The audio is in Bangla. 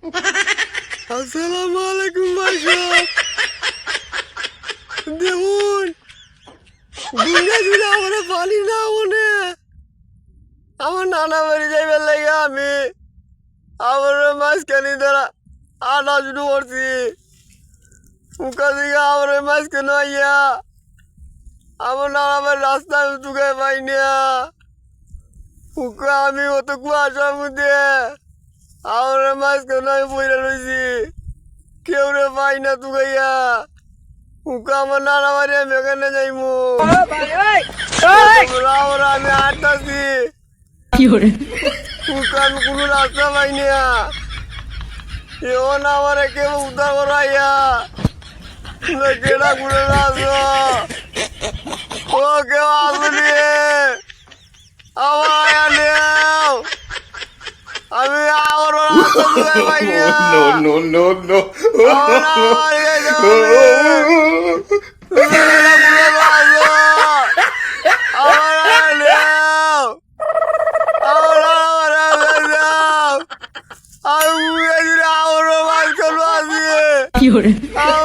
আসসালামু আলাইকুম ভাই সাহেব। দেখুন দুনিয়া জুড়ে আমার পানি না মনে আমার নানা বাড়ি যাইবার লাগে আমি আমার মাঝখানে দ্বারা আটা শুরু করছি মুখা দিকে আমার মাঝখানে আইয়া আমার নানা বাড়ির রাস্তায় ঢুকে পাই না মুখা আমি অত কুয়াশার মধ্যে আমার মাঝখানে আমি বইরা রয়েছি কেউ রে পাই না তুকাইয়া মুখা আমার নানা বাড়ি আমি এখানে যাইমু আমরা আমি আটটাছি মুখা আমি কোনো রাস্তা পাই না এখন আমার কেউ উদ্ধার করাইয়া কেটা ঘুরে আসো ও কেউ আসুনি আমার আয়া নেও আমি আমার রাস্তা তুলে পাই না No, no, no, আমার নানা বাড়ি যাইতে হবে। তুমি কেটা ঘুরে আসো আমার আয়া নেও আমার নানা বাড়ি যাও আমি মুখে জুড়ে আমারও মাঝখানে আছি আমার